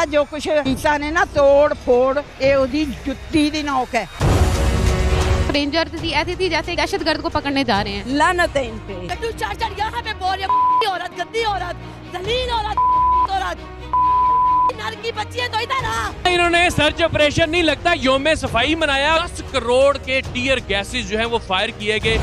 जो कुछ ईसा ने ना तोड़ फोड़ ये ओदी जुत्ती दी नोक है। रेंजर थी ऐसी थी जैसे दहशतगर्द को पकड़ने जा रहे हैं। लानत है इन पे। लड्डू चाचा यहाँ पे बोल रही औरत, गंदी औरत, जलील औरत, नर की बच्ची है तो इधर आ। इन्होंने सर्च ऑपरेशन नहीं लगता योम सफाई मनाया। 10 करोड़ के टीयर गैसेस जो हैं वो फायर किए गए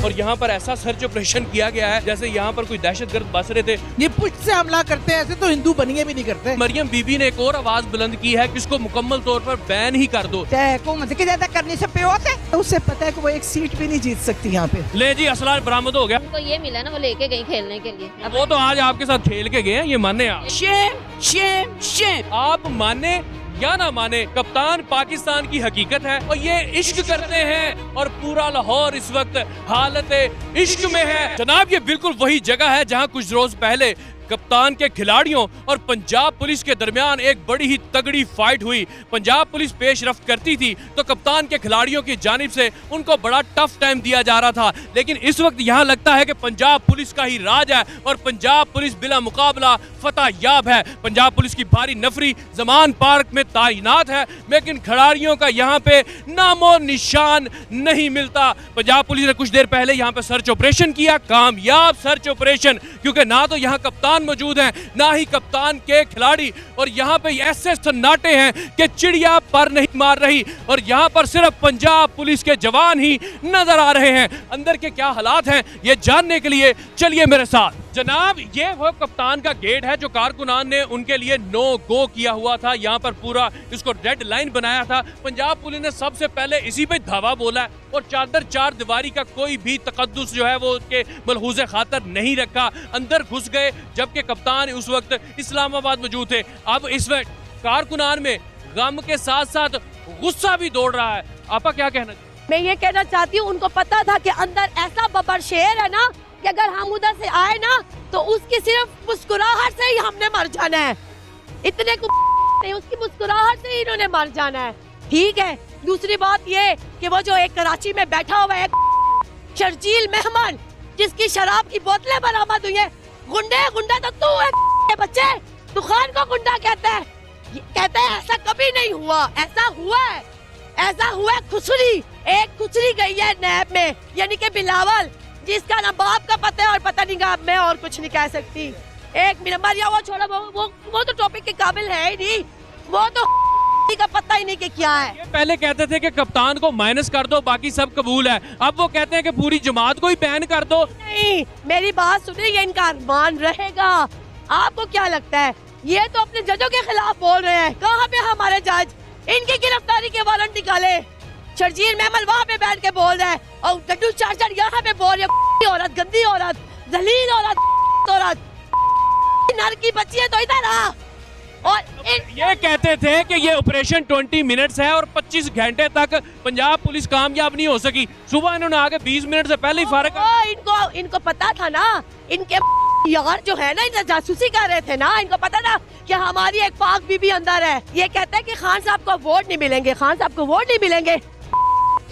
और यहाँ पर ऐसा सर्च ऑपरेशन किया गया है जैसे यहाँ पर कोई दहशतगर्द बस रहे थे। ये पुष्ट से हमला करते हैं, ऐसे तो हिंदू बनिए भी नहीं करते। मरियम बीबी ने एक और आवाज बुलंद की है कि इसको मुकम्मल तौर पर बैन ही कर दो। हुकूमत की ज्यादा करने से पे होते उससे पता है कि वो एक सीट भी नहीं जीत सकती यहाँ पे। ले जी असला बरामद हो गया। उनको ये मिला ना, वो लेके गई खेलने के लिए। वो तो आज आपके साथ खेल के गए हैं, ये माने आप। Shem Shem Shem. आप माने या ना माने, कप्तान पाकिस्तान की हकीकत है और ये इश्क करते हैं और पूरा लाहौर इस वक्त हालत इश्क में है। जनाब ये बिल्कुल वही जगह है जहां कुछ रोज पहले कप्तान के खिलाड़ियों और पंजाब पुलिस के दरमियान एक बड़ी ही तगड़ी फाइट हुई। पंजाब पुलिस पेशरफ्त करती थी तो कप्तान के खिलाड़ियों की जानिब से उनको बड़ा टफ टाइम दिया जा रहा था, लेकिन इस वक्त यहाँ लगता है कि पंजाब पुलिस का ही राज है और पंजाब पुलिस बिला मुकाबला फतह याब है। पंजाब पुलिस की भारी नफरी जमान पार्क में तैनात है, लेकिन खिलाड़ियों का यहाँ पे नामो निशान नहीं मिलता। पंजाब पुलिस ने कुछ देर पहले यहाँ पे सर्च ऑपरेशन किया, कामयाब सर्च ऑपरेशन, क्योंकि ना तो यहाँ कप्तान मौजूद हैं ना ही कप्तान के खिलाड़ी, और यहाँ पे ऐसे सन्नाटे हैं कि चिड़िया पर नहीं मार रही और यहाँ पर सिर्फ पंजाब पुलिस के जवान ही नजर आ रहे हैं। अंदर के क्या हालात हैं ये जानने के लिए चलिए मेरे साथ। जनाब ये वो कप्तान का गेट है जो कारकुनान ने उनके लिए नो गो किया हुआ था, यहाँ पर पूरा इसको रेड लाइन बनाया था। पंजाब पुलिस ने सबसे पहले इसी पे धावा बोला और चादर चार दीवारी का कोई भी तकद्दुस जो है वो उसके मलहूज़े खातर नहीं रखा, अंदर घुस गए, जबकि कप्तान उस वक्त इस्लामाबाद मौजूद थे। अब इस वक्त कारकुनान में गम के साथ साथ गुस्सा भी दौड़ रहा है। आपका क्या कहना? मैं ये कहना चाहती हूँ, उनको पता था कि अंदर ऐसा बबर शेर है ना कि अगर हम उधर से आए ना तो उसकी सिर्फ मुस्कुराहट से ही हमने मर जाना है। इतने को नहीं, उसकी मुस्कुराहट से ही इन्होंने मर जाना है। ठीक है, दूसरी बात ये कि वो जो एक कराची में बैठा हुआ है शर्जील मेहमान, जिसकी शराब की बोतलें बरामद हुई है, गुंडा तो तू है बच्चे, तू खान को गुंडा कहता है। कहते हैं ऐसा कभी नहीं हुआ, ऐसा हुआ है खुसरी, एक खुसरी गई है नैब में, यानी कि बिलावल, जिसका ना बाप का पता है और पता नहीं का, मैं और कुछ नहीं कह सकती। एक मिनट मारिया, वो छोड़ो, वो तो टॉपिक के काबिल है ही नहीं, वो तो का पता ही नहीं कि क्या है। ये पहले कहते थे कि कप्तान को माइनस कर दो बाकी सब कबूल है, अब वो कहते हैं कि पूरी जमात को ही बैन कर दो। नहीं, मेरी बात सुनिए, ये इनका अरमान रहेगा। आपको क्या लगता है ये तो अपने जजों के खिलाफ बोल रहे हैं? कहाँ पे हमारे जज? इनकी गिरफ्तारी के वारंट निकाले। शर्जील मेहमल वहाँ पे बैठ के बोल रहा है और लड्डू चाचा यहाँ पे बोल रहे औरत, गंदी औरत, जलील औरत, नर की बच्ची है तो इधर आ। और ये कहते थे कि ये ऑपरेशन 20 मिनट्स है और 25 घंटे तक पंजाब पुलिस कामयाब नहीं हो सकी। सुबह इन्होंने आगे 20 मिनट से पहले ही फारग इनको पता था ना, इनके यार जो है ना, इन्हें जासूसी कर रहे थे ना, इनको पता था कि हमारी एक पाक बीबी अंदर है। ये कहते हैं कि खान साहब को वोट नहीं मिलेंगे, खान साहब को वोट नहीं मिलेंगे।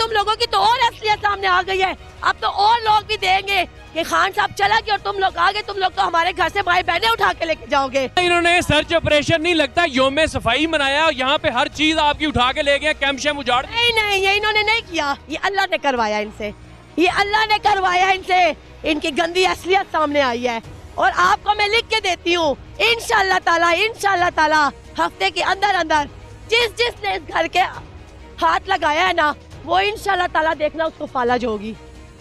तुम लोगों की तो और असलियत सामने आ गई है, अब तो और लोग भी देंगे कि खान साहब चला गया और तुम लोग आ गए, तुम लोग तो हमारे घर से भाई बहने उठा के लेके जाओगे। इन्होंने सर्च ऑपरेशन नहीं लगता योम सफाई मनाया और यहाँ पे हर चीज आपकी उठा के ले गए, कैंप शैम उजाड़। नहीं, ये इन्होंने नहीं किया, ये अल्लाह ने करवाया इनसे, ये अल्लाह ने करवाया इनसे। इनकी गंदी असलियत सामने आई है और आपको मैं लिख के देती हूँ, इंशाल्लाह ताला हफ्ते के अंदर जिसने इस घर के हाथ लगाया है ना, वो इंशाल्लाह ताला देखना उसको फालज होगी,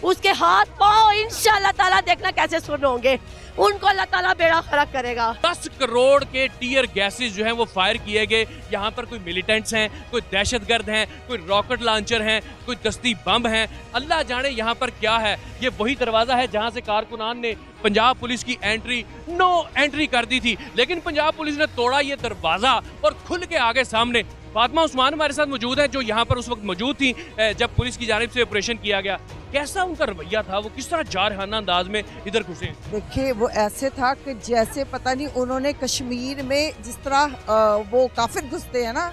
उसके हाथ पाँव इंशाल्लाह ताला देखना कैसे सुन होंगे, उनको अल्लाह ताला बेड़ा खरक करेगा। 10 करोड़ के टीयर गैसेस जो हैं वो फायर किए गए। यहाँ पर कोई मिलिटेंट्स हैं, कोई दहशतगर्द हैं, कोई रॉकेट लॉन्चर हैं, कोई दस्ती बम हैं, अल्लाह जाने यहाँ पर क्या है। ये वही दरवाजा है जहाँ से कारकुनान ने पंजाब पुलिस की नो एंट्री कर दी थी, लेकिन पंजाब पुलिस ने तोड़ा ये दरवाजा और खुल के आगे सामने फातिमा उस्मान हमारे साथ मौजूद है, जो यहाँ पर उस वक्त मौजूद थी जब पुलिस की जानिब से ऑपरेशन किया गया। कैसा उनका रवैया था, वो किस तरह जारहाना अंदाज में इधर घुसे? देखिए वो ऐसे था कि जैसे पता नहीं उन्होंने कश्मीर में जिस तरह वो काफिर घुसते हैं ना,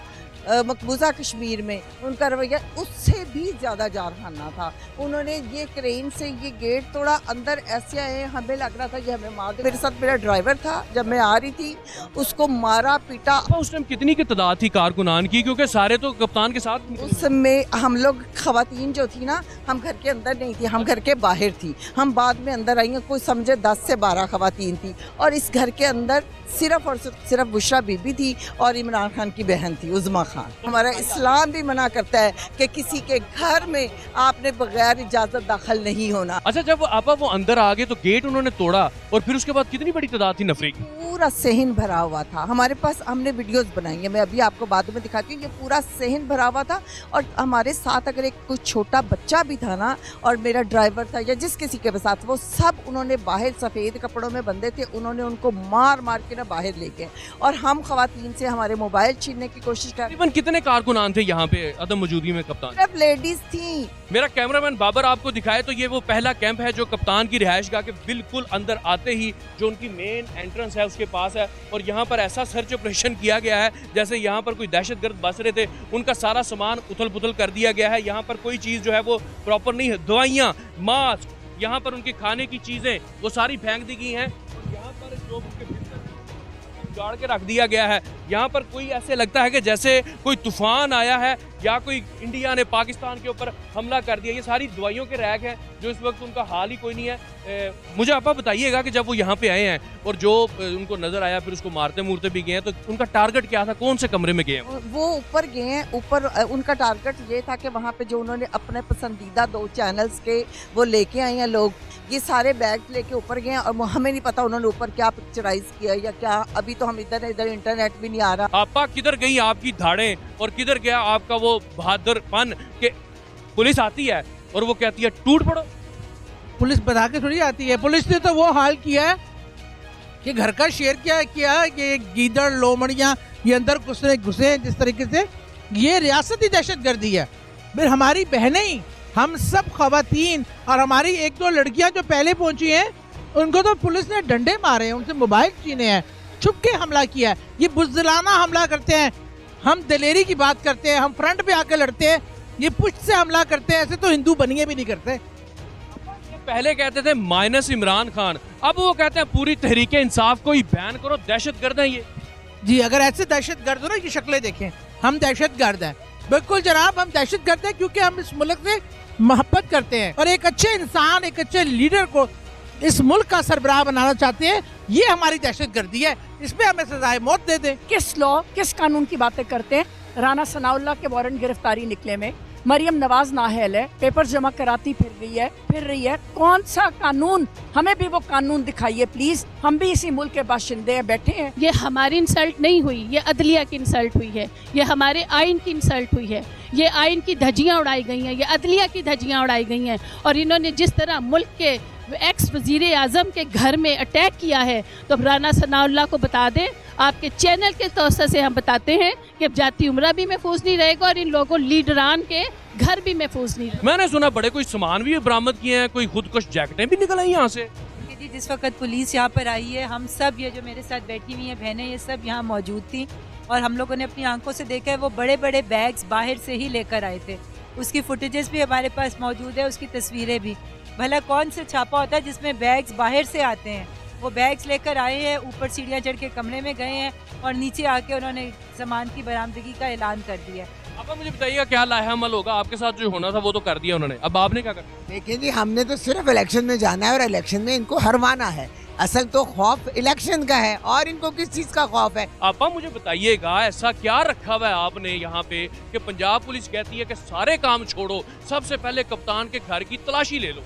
मकबूजा कश्मीर में उनका रवैया उससे भी ज़्यादा जारखाना था। उन्होंने ये क्रेन से ये गेट तोड़ा, अंदर ऐसे आए, हमें लग रहा था कि हमें मार दे। मेरे साथ मेरा ड्राइवर था, जब मैं आ रही थी उसको मारा पीटा। उस टाइम कितनी की तादाद थी कारकुनान की, क्योंकि सारे तो कप्तान के साथ निकले? उस समय हम लोग खवातीन जो थी ना, हम घर के अंदर नहीं थी, हम घर के बाहर थी। हम बाद में अंदर आई हैं, कोई समझे 10 से 12 खवातीन थी, और इस घर के अंदर सिर्फ और सिर्फ बुशरा बीबी थी और इमरान खान की बहन थी उज़मा खान। हमारा इस्लाम भी मना करता है कि किसी के घर में आपने बगैर इजाजत दाखिल नहीं होना। अच्छा, जब आपा वो अंदर आ गए तो गेट उन्होंने तोड़ा, और फिर उसके बाद कितनी बड़ी तादाद थी नफरी की? पूरा सहन भरा हुआ था हमारे पास, हमने वीडियोस बनाई है, मैं अभी आपको बाद में दिखाती हूँ। ये पूरा सहन भरा हुआ था, और हमारे साथ अगर एक कोई छोटा बच्चा भी था ना, और मेरा ड्राइवर था या जिस किसी के साथ, वो सब उन्होंने बाहर सफ़ेद कपड़ों में बंधे थे, उन्होंने उनको मार मार के ना बाहर लेके, और हम खवातीन से हमारे मोबाइल छीनने की कोशिश कर। तकरीबन कितने कारकुनान थे यहाँ पे अदम मौजूदगी में कप्तान? सिर्फ लेडीज थी। मेरा कैमरामैन बाबर आपको दिखाए तो ये वो पहला कैंप है जो कप्तान की रिहाइशगाह के बिल्कुल अंदर आते ही जो उनकी मेन एंट्रेंस है उसके पास है, और यहाँ पर ऐसा सर्च ऑपरेशन किया गया है जैसे यहाँ पर कोई दहशतगर्द बस रहे थे, उनका सारा सामान उथल पुथल कर दिया गया है। यहाँ पर कोई चीज़ जो है वो प्रॉपर नहीं है, दवाइयाँ, मास्क, यहाँ पर उनके खाने की चीज़ें वो सारी फेंक दी गई हैं, और यहाँ पर जो उनके भीतर गाड़ के रख दिया गया है। यहाँ पर कोई ऐसे लगता है कि जैसे कोई तूफान आया है या कोई इंडिया ने पाकिस्तान के ऊपर हमला कर दिया। ये सारी दवाइयों के रैक हैं जो इस वक्त उनका हाल ही कोई नहीं है। मुझे आपा बताइएगा कि जब वो यहाँ पे आए हैं और जो उनको नजर आया, फिर उसको मारते मूरते भी गए हैं, तो उनका टारगेट क्या था, कौन से कमरे में गए हैं? वो ऊपर गए हैं, ऊपर उनका टारगेट ये था कि वहाँ पे जो उन्होंने अपने पसंदीदा 2 चैनल्स के वो लेके आए हैं लोग, ये सारे बैग लेके ऊपर गए हैं, और हमें नहीं पता उन्होंने ऊपर क्या पिक्चराइज किया या क्या, अभी तो हम इधर इंटरनेट भी नहीं आ रहा। आपा किधर गई आपकी धाड़ें और किधर गया आपका वो बहादुरपन कि पुलिस आती है और वो कहती है टूट पड़ो? पुलिस बता के थोड़ी आती है। पुलिस ने तो वो हाल किया है कि घर का शेर क्या किया कि गीदड़ लोमड़ियाँ ये अंदर घुसे जिस तरीके से, ये रियासती दहशतगर्दी है। फिर हमारी बहनें ही, हम सब खवातीन और हमारी 1-2 लड़कियां जो पहले पहुंची हैं, उनको तो पुलिस ने डंडे मारे हैं, उनसे मोबाइल छीने हैं, छुप के हमला किया है। ये बुज़दिलाना हमला करते हैं। हम दिलेरी की बात करते हैं, हम फ्रंट पे आके लड़ते हैं, ये पुष्ट से हमला करते हैं। ऐसे तो हिंदू बनिए भी नहीं करते। पहले कहते थे माइनस इमरान खान, अब वो कहते हैं पूरी तहरीके इंसाफ को ही बैन करो, दहशतगर्द है ये। जी, अगर ऐसे दहशतगर्द हो ना, ये शक्लें देखें, हम दहशतगर्द हैं। बिल्कुल जनाब, हम दहशतगर्द हैं क्योंकि हम इस मुल्क से मोहब्बत करते हैं और एक अच्छे इंसान, एक अच्छे लीडर को इस मुल्क का सरबराह बनाना चाहते हैं। ये हमारी दहशतगर्दी है, इसमें हमें सजाए मौत दे दें। किस लॉ, किस कानून की बातें करते हैं? राना सनाउल्लाह के वारंट गिरफ्तारी निकले में, मरियम नवाज नाहल है, पेपर जमा कराती फिर रही है। कौन सा कानून? हमें भी वो कानून दिखाइए प्लीज, हम भी इसी मुल्क के बाशिंदे हैं, बैठे हैं। ये हमारी इंसल्ट नहीं हुई, ये अदलिया की इंसल्ट हुई है, ये हमारे आइन की इंसल्ट हुई है, ये आइन की धज्जियां उड़ाई गई हैं, ये अदलिया की धज्जियां उड़ाई गई हैं। और इन्होंने जिस तरह मुल्क के एक्स वजीर आज़म के घर में अटैक किया है, तो राना सनाउल्लाह को बता दें, आपके चैनल के तौर से हम बताते हैं कि जाती उम्रा भी महफूज नहीं रहेगा और इन लोगों लीडरान के घर भी महफूज नहीं रहेगा। मैंने सुना बड़े कोई सामान भी बरामद किए हैं, कोई खुदकुश जैकेटें भी निकल आई यहाँ से। जी, जिस वक्त पुलिस यहाँ पर आई है, हम सब ये जो मेरे साथ बैठी हुई हैं बहनें, ये सब यहाँ मौजूद थी और हम लोगों ने अपनी आंखों से देखा है। वो बड़े बड़े बैग्स बाहर से ही लेकर आए थे, उसकी फुटेजेस भी हमारे पास मौजूद है, उसकी तस्वीरें भी। भला कौन से छापा होता है जिसमें बैग्स बाहर से आते हैं? वो बैग्स लेकर आए हैं, ऊपर सीढ़ियाँ चढ़ के कमरे में गए हैं और नीचे आके उन्होंने सामान की बरामदगी का ऐलान कर दिया। अब मुझे बताइएगा क्या लाया अमल होगा? आपके साथ जो होना था वो तो कर दिया उन्होंने, अब आपने क्या करना? देखिए जी, हमने तो सिर्फ इलेक्शन में जाना है और इलेक्शन में इनको हरवाना है। असल तो खौफ इलेक्शन का है और इनको किस चीज का खौफ है? आपा मुझे बताइएगा ऐसा क्या रखा हुआ है आपने यहाँ पे कि पंजाब पुलिस कहती है कि सारे काम छोड़ो, सबसे पहले कप्तान के घर की तलाशी ले लो?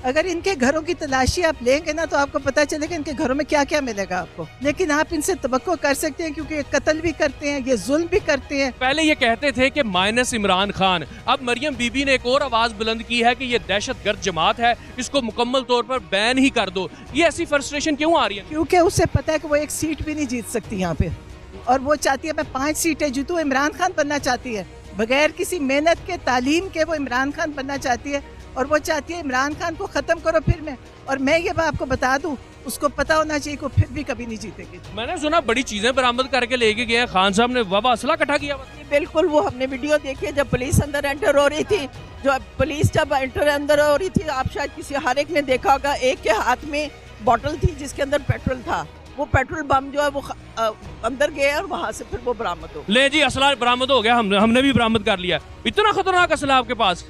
अगर इनके घरों की तलाशी आप लेंगे ना तो आपको पता चलेगा इनके घरों में क्या क्या मिलेगा आपको। लेकिन आप इनसे तवक्को कर सकते हैं क्योंकि ये कत्ल भी करते हैं, ये जुल्म भी करते हैं। पहले ये कहते थे कि माइनस इमरान खान, अब मरियम बीबी ने एक और आवाज बुलंद की है कि ये दहशतगर्द जमात है, इसको मुकम्मल तौर पर बैन ही कर दो। ये ऐसी फ्रस्ट्रेशन क्यों आ रही है? क्योंकि उसे पता है कि वो एक सीट भी नहीं जीत सकती यहाँ पे, और वो चाहती है मैं 5 सीटें जीतूं। इमरान खान बनना चाहती है, बगैर किसी मेहनत के, तालीम के वो इमरान खान बनना चाहती है, और वो चाहती है इमरान खान को ख़त्म करो। फिर मैं ये आपको बता दूं, उसको पता होना चाहिए कि फिर भी कभी नहीं जीतेगी। मैंने सुना बड़ी चीजें बरामद करके लेके गए हैं खान साहब ने, बाबा असला इकट्ठा किया हुआ। बिल्कुल, वो हमने वीडियो देखी है जब पुलिस अंदर एंटर हो रही थी, जो पुलिस जब अंदर हो रही थी, आप शायद किसी हर एक ने देखा होगा, एक के हाथ में बॉटल थी जिसके अंदर पेट्रोल था, वो पेट्रोल बम जो है वो अंदर गए और वहां से फिर वो बरामद हो। ले जी असला बरामद हो गया, हमने भी बरामद कर लिया। इतना खतरनाक असला आपके पास?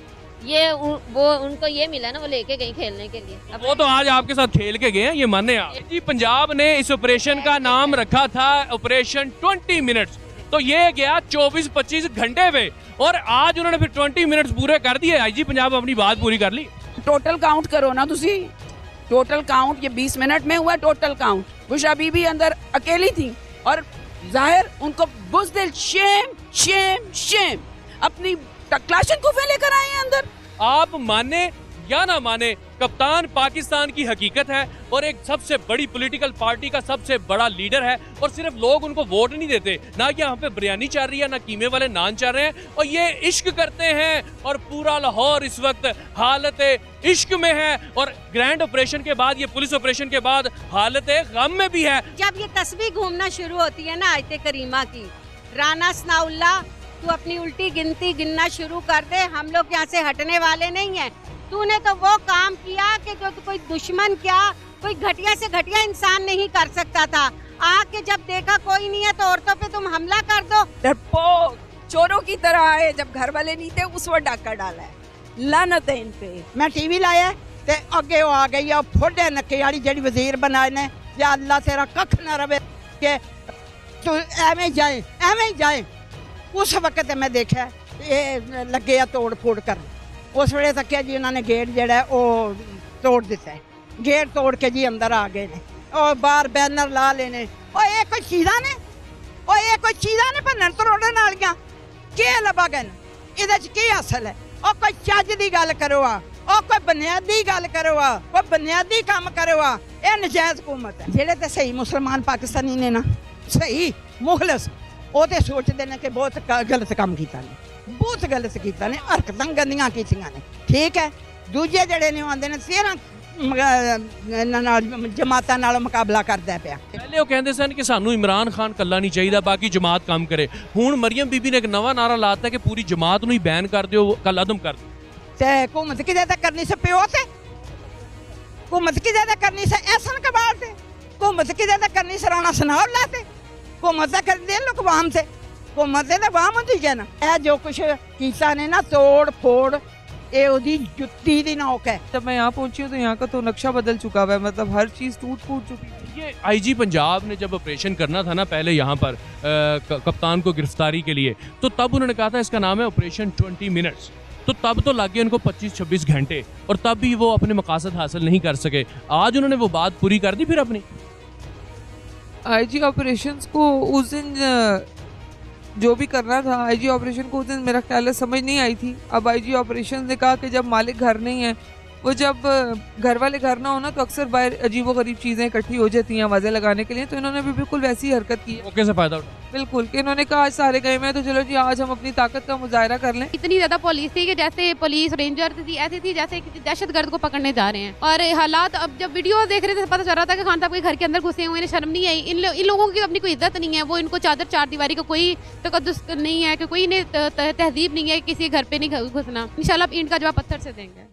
ये वो उनको ये मिला ना, वो लेके गई खेलने के लिए। वो तो आज आपके साथ खेल के गए हैं, ये माने आप। जी पंजाब ने इस ऑपरेशन का नाम रखा था ऑपरेशन 20 मिनट्स, तो ये गया 24-25 घंटे में, और आज उन्होंने फिर 20 मिनट्स पूरे कर दिए। आईजी पंजाब अपनी बात पूरी कर ली। टोटल काउंट करो ना तुसी, टोटल काउंट ये 20 मिनट में हुआ टोटल काउंट। बुशरा बीबी अंदर अकेली थी और जाहिर उनको बुज़दिल, शेम शेम शेम, अपनी क्लाशनकोफ लेकर आए हैं अंदर। आप माने या ना माने, कप्तान पाकिस्तान की हकीकत है और एक सबसे बड़ी पॉलिटिकल पार्टी का सबसे बड़ा लीडर है, और सिर्फ लोग उनको वोट नहीं देते, ना यहाँ पे बिरयानी चल रही है, ना कीमे वाले नान चल रहे हैं, और ये इश्क करते हैं। और पूरा लाहौर इस वक्त हालत इश्क में है, और ग्रैंड ऑपरेशन के बाद, ये पुलिस ऑपरेशन के बाद हालत गम में भी है। जब ये तस्वीर घूमना शुरू होती है ना आयते करीमा की, राना सनाउल्लाह तू अपनी उल्टी गिनती गिनना शुरू कर दे, हम लोग यहाँ से हटने वाले नहीं हैं। तूने तो वो काम किया कि जो कोई दुश्मन क्या, कोई घटिया से घटिया इंसान नहीं कर सकता था। आके जब देखा कोई नहीं है तो औरतों पे तुम हमला कर दो। डरपोक चोरों की तरह आए, जब घर वाले नहीं थे उस वक्त डाका डाला है। लानत है इन पे। मैं टीवी लाया ते अगे वो आ गई फोड़े नक्के वाली जेडी वजीर बनाए ने, या अल्लाह तेरा कख ना रवे के तू एवें जाए। उस वक्त मैं देखा ये लगे तोड़ फोड़ कर, उस वे तक जी उन्होंने गेट जड़ा तोड़ दिता है, गेट तोड़ के जी अंदर आ गए ने, और बाहर बैनर ला लेने। और ये कोई चीज़ा ने भनन तरोड़न वालियां के लभा गए, इहदे च की असल है? और कोई चज की गल करो, और कोई बुनियादी गल करो, कोई बुनियादी काम करो। ये नजायज हुकूमत है। जेड़े तो सही मुसलमान पाकिस्तानी ने ना, सही मुखलस, वो तो सोचते हैं कि बहुत गलत काम किया ने, बहुत गलत किया ने, हरकतां गंदियां कीतियां ने, ठीक है। दूजे जड़े ने आंदे ने 13 जमातां नाल मुकाबला करदा पिया। पहले वो कहते सन कि सानू इमरान खान कल्ला नहीं चाहिए, बाकी जमात काम करे। हुण मरियम बीबी ने एक नवा नारा लाता कि पूरी जमात नूं ही बैन कर दिओ, कल अदम कर दो। ते हुकूमत किदे ते करनी से प्यो ते, हुकूमत किदे ते करनी से एहसन कबार ते, हुकूमत किदे ते करनी से राणा सनाउल्लाह ते, हुकूमत ते कर दे लोग वाम से, हुकूमत ते वाम होंदी है ना। ए जो कुछ कीता ने ना तोड़ फोड़, ये ओदी जुत्ती दी नोक है। जब मैं यहाँ पहुंची हूँ तो यहाँ का तो नक्शा बदल चुका हुआ है, मतलब हर चीज़ टूट फूट चुकी है। ये आईजी पंजाब ने जब ऑपरेशन करना था ना पहले यहाँ पर कप्तान को गिरफ्तारी के लिए, तो तब उन्होंने कहा था इसका नाम है ऑपरेशन 20 मिनट्स, तो तब तो लग गए उनको 25-26 घंटे, और तब भी वो अपने मकासद हासिल नहीं कर सके। आज उन्होंने वो बात पूरी कर दी फिर अपनी। आईजी ऑपरेशंस को उस दिन जो भी करना था, आईजी ऑपरेशन को उस दिन मेरा ख्याल है समझ नहीं आई थी। अब आईजी ऑपरेशन ने कहा कि जब मालिक घर नहीं है, वो जब घर वाले घर ना हो ना, तो अक्सर बाहर अजीबो गरीब चीज़ें इकट्ठी हो जाती हैं आवाज़ें लगाने के लिए, तो इन्होंने भी बिल्कुल वैसी हरकत की है। मौके से फायदा उठा बिल्कुल, कि इन्होंने कहा आज सारे गए में, तो चलो जी आज हम अपनी ताकत का मुजाहरा कर लें। इतनी ज्यादा पुलिस थी कि जैसे पुलिस रेंजर थी, ऐसी थी जैसे किसी दहशतगर्द को पकड़ने जा रहे हैं। और हालात अब जब वीडियो देख रहे थे पता चल रहा था कि खान साहब के घर के अंदर घुसे हुए, इन्हें शर्म नहीं आई। इन लोगों की अपनी कोई इज्जत नहीं है, वो इनको चादर चार दीवारी का कोई तकद्दुस नहीं है, कि कोई इन्हें तहजीब नहीं है, किसी घर पे नहीं घुसना। इंशाल्लाह ईंट का जवाब पत्थर से देंगे।